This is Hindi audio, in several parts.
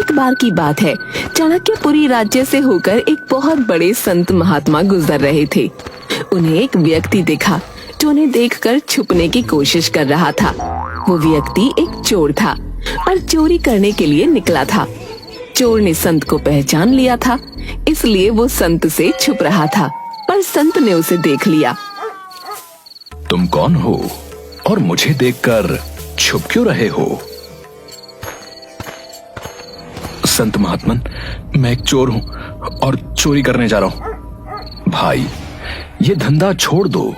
एक बार की बात है, चाणक्यपुरी राज्य से होकर एक बहुत बड़े संत महात्मा गुजर रहे थे। उन्हें एक व्यक्ति दिखा जो उन्हें देखकर छुपने की कोशिश कर रहा था। वो व्यक्ति एक चोर था और चोरी करने के लिए निकला था। चोर ने संत को पहचान लिया था, इसलिए वो संत से छुप रहा था, पर संत ने उसे देख लिया। तुम कौन हो और मुझे देखकर छुप क्यों रहे हो? संत महात्मन, मैं एक चोर हूं और चोरी करने जा रहा हूं। भाई, ये धंधा छोड़ दो।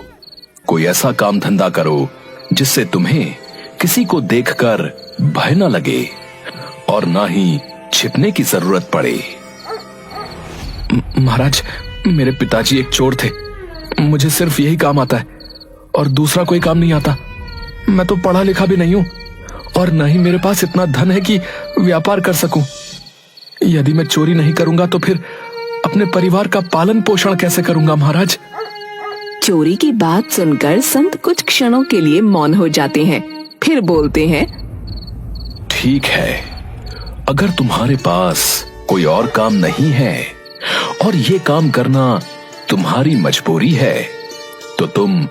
कोई ऐसा काम धंधा करो जिससे तुम्हें किसी को देखकर भय न लगे और ना ही छिपने की जरूरत पड़े। महाराज, मेरे पिताजी एक चोर थे। मुझे सिर्फ यही काम आता है और दूसरा कोई काम नहीं आता। मैं तो पढ़ा लिखा भी नहीं हूं और न ही मेरे पास इतना धन है कि व्यापार कर सकूं। यदि मैं चोरी नहीं करूंगा तो फिर अपने परिवार का पालन पोषण कैसे करूंगा महाराज? चोरी की बात सुनकर संत कुछ क्षणों के लिए मौन हो जाते हैं, फिर बोलते हैं, ठीक है, अगर तुम्हारे पास कोई और काम नहीं है और ये काम करना तुम्हारी मजबूरी है तो तुम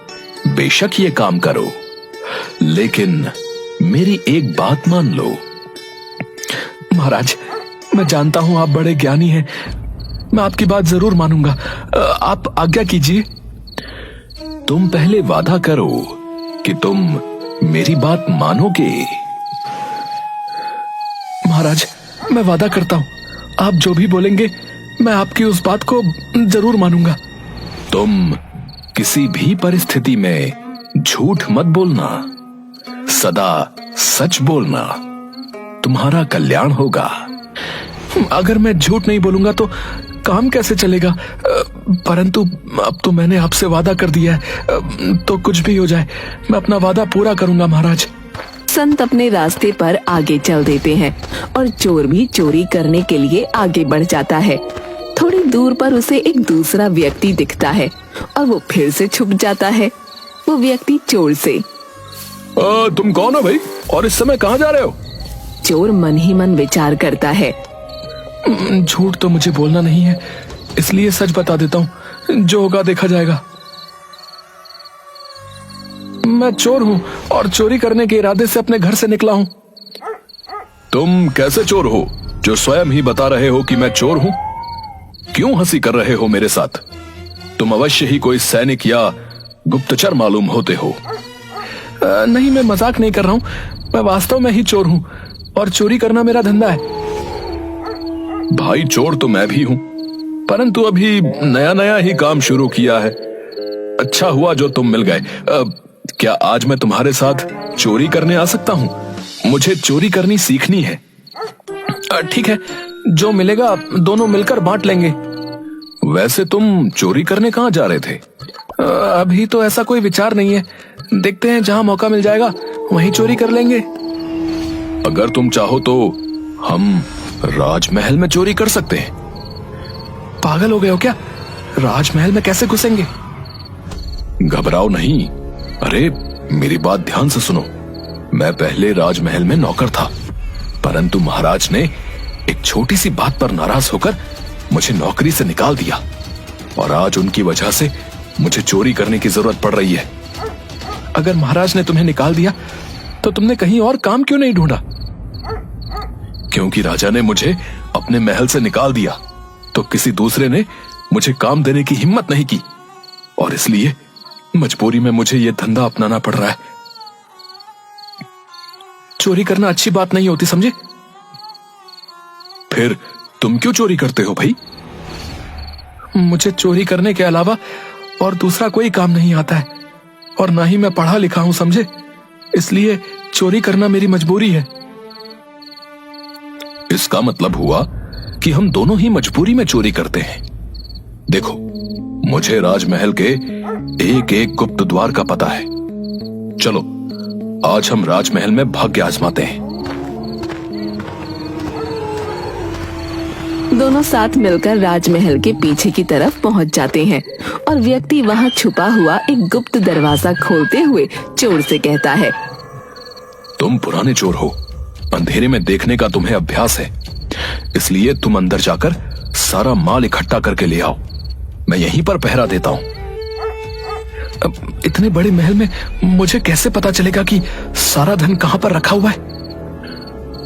बेशक ये काम करो, लेकिन मेरी एक बात मान लो। महाराज, मैं जानता हूं आप बड़े ज्ञानी हैं, मैं आपकी बात जरूर मानूंगा। आप आज्ञा कीजिए। तुम पहले वादा करो कि तुम मेरी बात मानोगे। महाराज, मैं वादा करता हूं, आप जो भी बोलेंगे मैं आपकी उस बात को जरूर मानूंगा। तुम किसी भी परिस्थिति में झूठ मत बोलना, सदा सच बोलना, तुम्हारा कल्याण होगा। अगर मैं झूठ नहीं बोलूंगा तो काम कैसे चलेगा? परंतु अब तो मैंने आपसे वादा कर दिया है, तो कुछ भी हो जाए मैं अपना वादा पूरा करूंगा महाराज। संत अपने रास्ते पर आगे चल देते हैं और चोर भी चोरी करने के लिए आगे बढ़ जाता है। थोड़ी दूर पर उसे एक दूसरा व्यक्ति दिखता है और वो फिर से छुप जाता है। वो व्यक्ति चोर से, तुम कौन हो भाई और इस समय कहां जा रहे हो? चोर मन ही मन विचार करता है, झूठ तो मुझे बोलना नहीं है, इसलिए सच बता देता हूँ, जो होगा देखा जाएगा। मैं चोर हूँ और चोरी करने के इरादे से अपने घर से निकला हूँ। तुम कैसे चोर हो जो स्वयं ही बता रहे हो कि मैं चोर हूँ? क्यों हंसी कर रहे हो मेरे साथ? तुम अवश्य ही कोई सैनिक या गुप्तचर मालूम होते हो। नहीं, मैं मजाक नहीं कर रहा हूँ, मैं वास्तव में ही चोर हूँ और चोरी करना मेरा धंधा है। भाई, चोर तो मैं भी हूँ, परंतु अभी नया नया ही काम शुरू किया है। अच्छा हुआ जो तुम मिल गए। क्या आज मैं तुम्हारे साथ चोरी करने आ सकता हूँ? मुझे चोरी करनी सीखनी है। ठीक है, जो मिलेगा दोनों मिलकर बांट लेंगे। वैसे तुम चोरी करने कहाँ जा रहे थे? अभी तो ऐसा कोई विचार नहीं है, देखते हैं, जहाँ मौका मिल जाएगा वहीं चोरी कर लेंगे। अगर तुम चाहो तो हम राजमहल में चोरी कर सकते हैं। पागल हो गए हो क्या? राजमहल में कैसे घुसेंगे? घबराओ नहीं। अरे, मेरी बात ध्यान से सुनो। मैं पहले राजमहल में नौकर था, परंतु महाराज ने एक छोटी सी बात पर नाराज होकर मुझे नौकरी से निकाल दिया और आज उनकी वजह से मुझे चोरी करने की जरूरत पड़ रही है। अगर महाराज ने तुम्हें निकाल दिया तो तुमने कहीं और काम क्यों नहीं ढूंढा? क्योंकि राजा ने मुझे अपने महल से निकाल दिया तो किसी दूसरे ने मुझे काम देने की हिम्मत नहीं की और इसलिए मजबूरी में मुझे यह धंधा अपनाना पड़ रहा है। चोरी करना अच्छी बात नहीं होती, समझे? फिर तुम क्यों चोरी करते हो भाई? मुझे चोरी करने के अलावा और दूसरा कोई काम नहीं आता है और ना ही मैं पढ़ा लिखा हूं, समझे? इसलिए चोरी करना मेरी मजबूरी है। इसका मतलब हुआ कि हम दोनों ही मजबूरी में चोरी करते हैं। देखो, मुझे राजमहल के एक एक गुप्त द्वार का पता है। चलो, आज हम राजमहल में भाग्य आजमाते हैं। दोनों साथ मिलकर राजमहल के पीछे की तरफ पहुंच जाते हैं और व्यक्ति वहां छुपा हुआ एक गुप्त दरवाजा खोलते हुए चोर से कहता है, तुम पुराने चोर हो, अंधेरे में देखने का तुम्हें अभ्यास है। इसलिए तुम अंदर जाकर सारा माल इकट्ठा करके ले आओ। मैं यहीं पर पहरा देता हूं। इतने बड़े महल में मुझे कैसे पता चलेगा कि सारा धन कहां पर रखा हुआ है?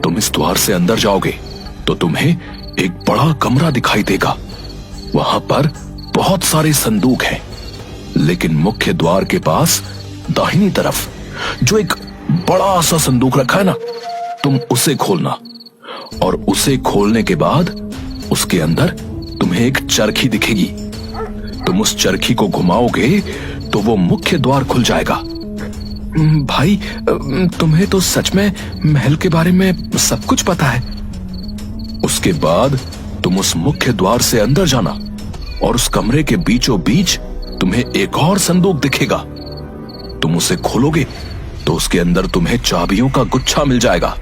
तुम इस द्वार से अंदर जाओगे तो तुम्हें एक बड़ा कमरा दिखाई देगा। वहां पर बहुत सारे संदूक हैं, लेकिन मुख्य द्वार के पास दाहिनी तरफ जो एक बड़ा सा संदूक रखा है ना, तुम उसे खोलना, और उसे खोलने के बाद उसके अंदर तुम्हें एक चरखी दिखेगी। तुम उस चरखी को घुमाओगे तो वो मुख्य द्वार खुल जाएगा। भाई, तुम्हें तो सच में महल के बारे में सब कुछ पता है। उसके बाद तुम उस मुख्य द्वार से अंदर जाना, और उस कमरे के बीचों बीच तुम्हें एक और संदूक दिखेगा। तुम उसे खोलोगे तो उसके अंदर तुम्हें चाबियों का गुच्छा मिल जाएगा।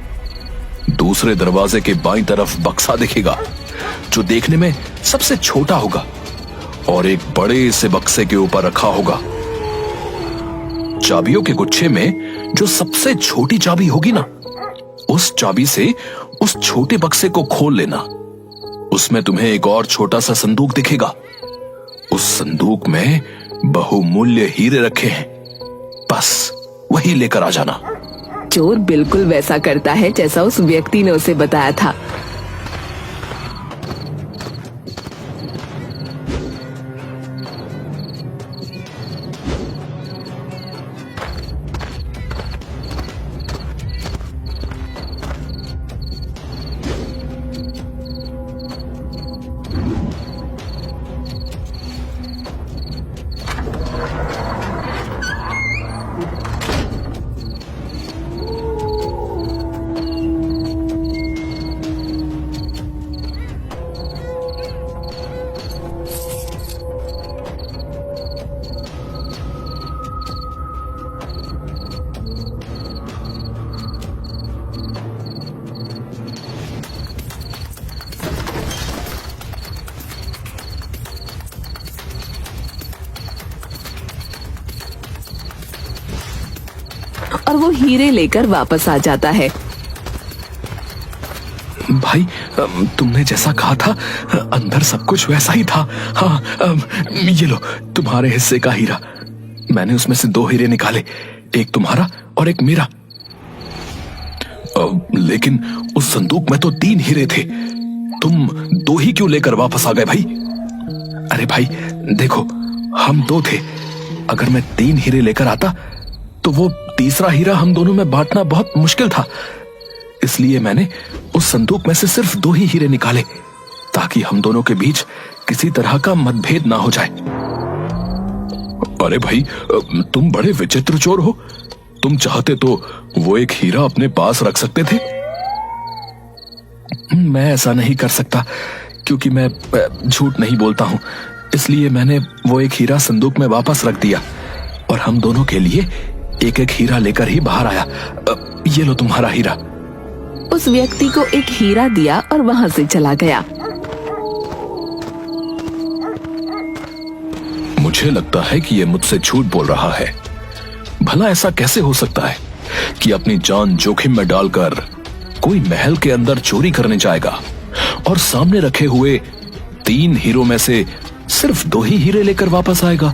दूसरे दरवाजे के बाईं तरफ बक्सा दिखेगा, जो देखने में सबसे छोटा होगा और एक बड़े से बक्से के ऊपर रखा होगा। चाबियों के गुच्छे में जो सबसे छोटी चाबी होगी ना, उस चाबी से उस छोटे बक्से को खोल लेना। उसमें तुम्हें एक और छोटा सा संदूक दिखेगा। उस संदूक में बहुमूल्य हीरे रखे हैं। बस वही लेकर आ जाना। चोर बिल्कुल वैसा करता है जैसा उस व्यक्ति ने उसे बताया था। और वो हीरे लेकर वापस आ जाता है। भाई, तुमने जैसा कहा था अंदर सब कुछ वैसा ही था। हाँ, ये लो तुम्हारे हिस्से का हीरा। मैंने उसमें से 2 हीरे निकाले, एक तुम्हारा और एक मेरा। लेकिन उस संदूक में तो 3 हीरे थे। तुम 2 ही क्यों लेकर वापस आ गए भाई? अरे भाई देखो, हम 2 थे। अगर मैं 3 हीरे लेकर आता तो वो तीसरा हीरा हम दोनों में बांटना बहुत मुश्किल था। इसलिए मैंने उस संदूक में से सिर्फ 2 ही हीरे निकाले, ताकि हम दोनों के बीच किसी तरह का मतभेद ना हो जाए। अरे भाई, तुम बड़े विचित्र चोर हो। तुम चाहते तो वो एक हीरा अपने पास रख सकते थे। मैं ऐसा नहीं कर सकता, क्योंकि मैं झूठ नहीं बोलता हूँ। इसलिए मैंने वो एक हीरा संदूक में वापस रख दिया, और हम दोनों के लिए एक एक हीरा लेकर ही बाहर आया। ये लो तुम्हारा हीरा। उस व्यक्ति को एक हीरा दिया और वहां से चला गया। मुझे लगता है कि ये मुझसे झूठ बोल रहा है। भला ऐसा कैसे हो सकता है कि अपनी जान जोखिम में डालकर कोई महल के अंदर चोरी करने जाएगा और सामने रखे हुए 3 हीरों में से सिर्फ 2 ही हीरे लेकर वापस आएगा,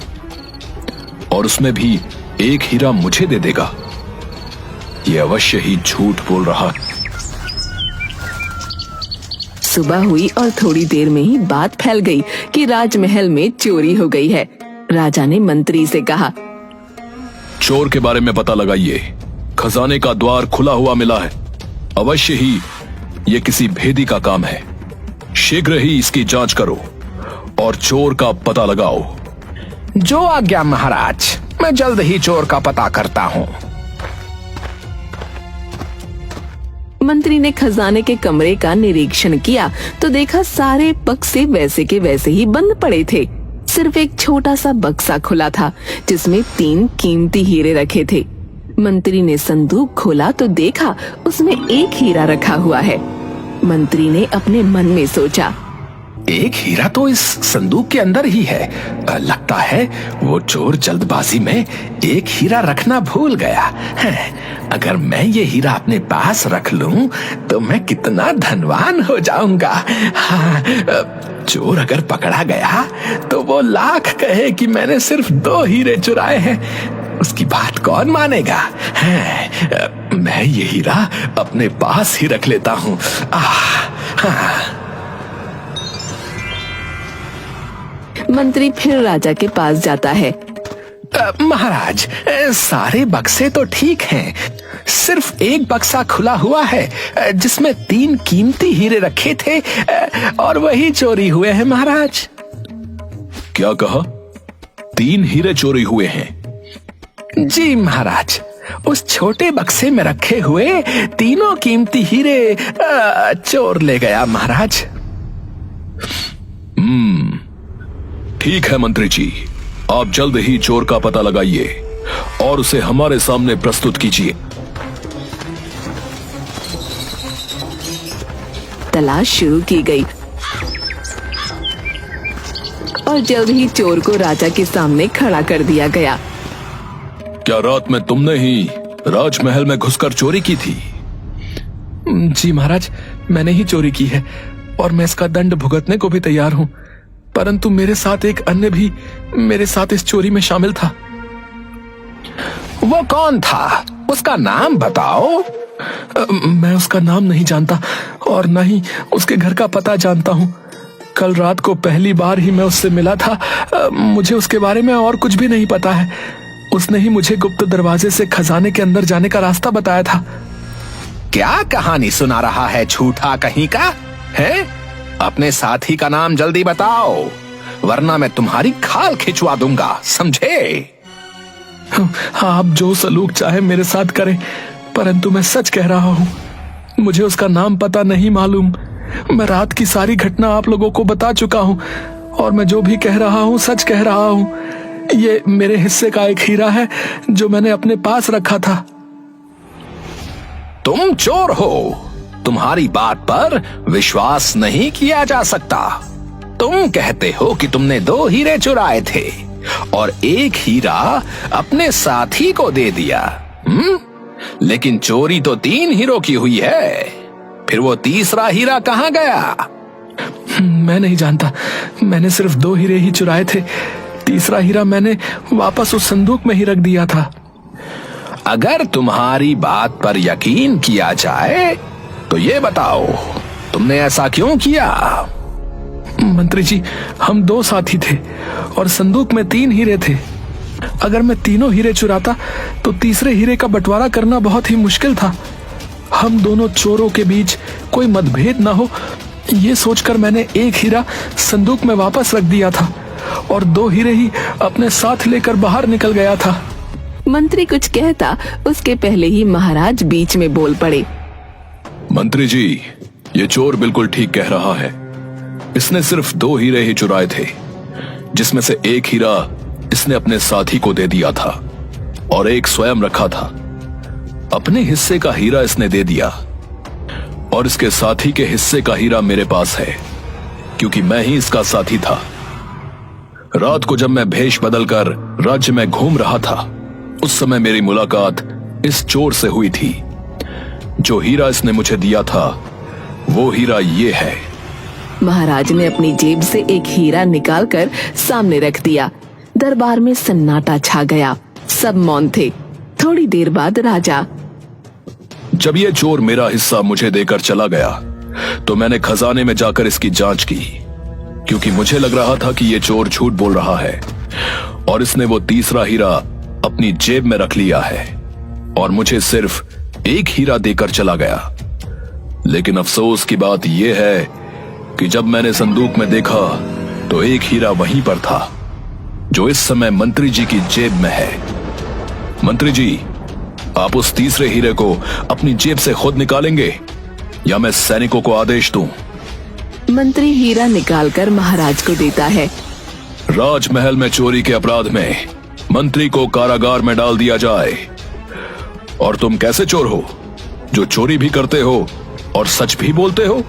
और उसमें भी एक हीरा मुझे दे देगा। ये अवश्य ही झूठ बोल रहा है। सुबह हुई और थोड़ी देर में ही बात फैल गई कि राजमहल में चोरी हो गई है। राजा ने मंत्री से कहा, चोर के बारे में पता लगाइए। खजाने का द्वार खुला हुआ मिला है। अवश्य ही ये किसी भेदी का काम है। शीघ्र ही इसकी जांच करो और चोर का पता लगाओ। जो आज्ञा महाराज, मैं जल्द ही चोर का पता करता हूँ। मंत्री ने खजाने के कमरे का निरीक्षण किया तो देखा सारे बक्से वैसे के वैसे ही बंद पड़े थे। सिर्फ एक छोटा सा बक्सा खुला था, जिसमें 3 कीमती हीरे रखे थे। मंत्री ने संदूक खोला तो देखा उसमें एक हीरा रखा हुआ है। मंत्री ने अपने मन में सोचा, एक हीरा तो इस संदूक के अंदर ही है। लगता है वो चोर जल्दबाजी में एक हीरा रखना भूल गया है। अगर मैं ये हीरा अपने पास रख लूं तो मैं कितना धनवान हो जाऊंगा। हाँ, चोर अगर पकड़ा गया तो वो लाख कहे कि मैंने सिर्फ 2 हीरे चुराए हैं, उसकी बात कौन मानेगा। है, मैं ये हीरा अपने पास ही रख लेता हूँ। हाँ। मंत्री फिर राजा के पास जाता है। महाराज, सारे बक्से तो ठीक हैं, सिर्फ एक बक्सा खुला हुआ है जिसमें 3 कीमती हीरे रखे थे और वही चोरी हुए हैं महाराज। क्या कहा? 3 हीरे चोरी हुए हैं? जी महाराज, उस छोटे बक्से में रखे हुए तीनों कीमती हीरे चोर ले गया महाराज। ठीक है मंत्री जी, आप जल्द ही चोर का पता लगाइए और उसे हमारे सामने प्रस्तुत कीजिए। तलाश शुरू की गई और जल्द ही चोर को राजा के सामने खड़ा कर दिया गया। क्या रात में तुमने ही राजमहल में घुसकर चोरी की थी? जी महाराज, मैंने ही चोरी की है और मैं इसका दंड भुगतने को भी तैयार हूँ, परंतु मेरे साथ एक अन्य भी मेरे साथ इस चोरी में शामिल था। वो कौन था? उसका नाम बताओ। मैं उसका नाम नहीं जानता और न ही उसके घर का पता जानता हूँ। कल रात को पहली बार ही मैं उससे मिला था। मुझे उसके बारे में और कुछ भी नहीं पता है। उसने ही मुझे गुप्त दरवाजे से खजाने के अंदर जाने का रास्ता बताया था। क्या कहानी सुना रहा है झूठा कहीं का है? अपने साथी का नाम जल्दी बताओ, वरना मैं तुम्हारी खाल खिंचवा दूंगा, समझे? हाँ, आप जो सलूक चाहे मेरे साथ करें, परंतु मैं सच कह रहा हूँ, मुझे उसका नाम पता नहीं मालूम। मैं रात की सारी घटना आप लोगों को बता चुका हूँ और मैं जो भी कह रहा हूँ सच कह रहा हूँ। ये मेरे हिस्से का एक हीरा है जो मैंने अपने पास रखा था। तुम चोर हो, तुम्हारी बात पर विश्वास नहीं किया जा सकता। तुम कहते हो कि तुमने 2 हीरे चुराए थे और एक हीरा अपने साथी को दे दिया। लेकिन चोरी तो 3 हीरों की हुई है, फिर वो तीसरा हीरा कहाँ गया? मैं नहीं जानता, मैंने सिर्फ 2 हीरे ही चुराए थे। तीसरा हीरा मैंने वापस उस संदूक में ही रख दिया था। अगर तुम्हारी बात पर यकीन किया जाए तो ये बताओ, तुमने ऐसा क्यों किया? मंत्री जी, हम 2 साथी थे और संदूक में 3 हीरे थे। अगर मैं तीनों हीरे चुराता तो तीसरे हीरे का बंटवारा करना बहुत ही मुश्किल था। हम दोनों चोरों के बीच कोई मतभेद ना हो, ये सोचकर मैंने एक हीरा संदूक में वापस रख दिया था और 2 हीरे ही अपने साथ लेकर बाहर निकल गया था। मंत्री कुछ कहता उसके पहले ही महाराज बीच में बोल पड़े। मंत्री जी, ये चोर बिल्कुल ठीक कह रहा है। इसने सिर्फ 2 हीरे ही चुराए थे, जिसमें से एक हीरा इसने अपने साथी को दे दिया था और एक स्वयं रखा था। अपने हिस्से का हीरा इसने दे दिया और इसके साथी के हिस्से का हीरा मेरे पास है, क्योंकि मैं ही इसका साथी था। रात को जब मैं भेष बदलकर राज्य में घूम रहा था, उस समय मेरी मुलाकात इस चोर से हुई थी। जो हीरा इसने मुझे दिया था वो हीरा ये है। महाराज ने अपनी जेब से एक हीरा निकालकर सामने रख दिया। दरबार में सन्नाटा छा गया, सब मौन थे। थोड़ी देर बाद राजा, जब ये चोर मेरा हिस्सा मुझे देकर चला गया तो मैंने खजाने में जाकर इसकी जांच की, क्योंकि मुझे लग रहा था कि ये चोर झूठ बोल रहा है और इसने वो तीसरा हीरा अपनी जेब में रख लिया है और मुझे सिर्फ एक हीरा देकर चला गया। लेकिन अफसोस की बात यह है कि जब मैंने संदूक में देखा तो एक हीरा वहीं पर था जो इस समय मंत्री जी की जेब में है। मंत्री जी, आप उस तीसरे हीरे को अपनी जेब से खुद निकालेंगे या मैं सैनिकों को आदेश दूं? मंत्री हीरा निकालकर महाराज को देता है। राजमहल में चोरी के अपराध में मंत्री को कारागार में डाल दिया जाए। और तुम कैसे चोर हो जो चोरी भी करते हो और सच भी बोलते हो?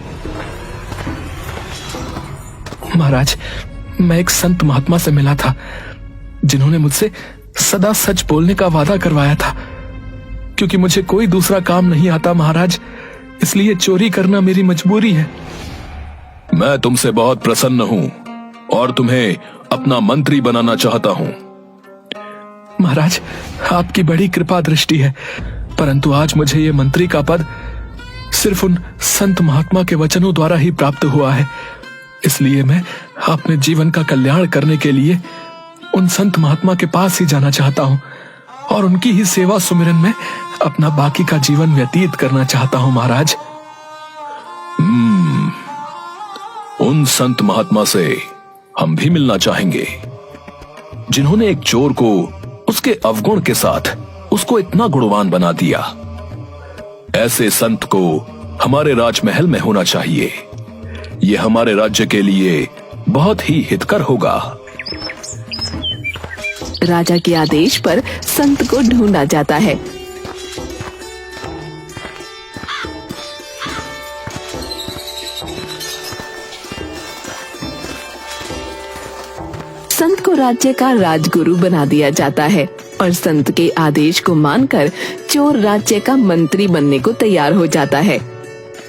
महाराज, मैं एक संत महात्मा से मिला था जिन्होंने मुझसे सदा सच बोलने का वादा करवाया था। क्योंकि मुझे कोई दूसरा काम नहीं आता महाराज, इसलिए चोरी करना मेरी मजबूरी है। मैं तुमसे बहुत प्रसन्न हूं और तुम्हें अपना मंत्री बनाना चाहता हूं। महाराज, आपकी बड़ी कृपा दृष्टि है, परंतु आज मुझे ये मंत्री का पद सिर्फ उन संत महात्मा के वचनों द्वारा ही प्राप्त हुआ है। इसलिए मैं अपने जीवन का कल्याण करने के लिए उन संत महात्मा के पास ही जाना चाहता हूँ और उनकी ही सेवा सुमिरन में अपना बाकी का जीवन व्यतीत करना चाहता हूँ महाराज। उन संत महात्मा से हम भी मिलना चाहेंगे जिन्होंने एक चोर को उसके अवगुण के साथ उसको इतना गुणवान बना दिया। ऐसे संत को हमारे राजमहल में होना चाहिए। यह हमारे राज्य के लिए बहुत ही हितकर होगा। राजा के आदेश पर संत को ढूंढा जाता है। संत को राज्य का राजगुरु बना दिया जाता है और संत के आदेश को मानकर चोर राज्य का मंत्री बनने को तैयार हो जाता है।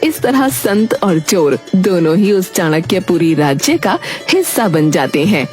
इस तरह संत और चोर दोनों ही उस चाणक्यपुरी राज्य का हिस्सा बन जाते हैं।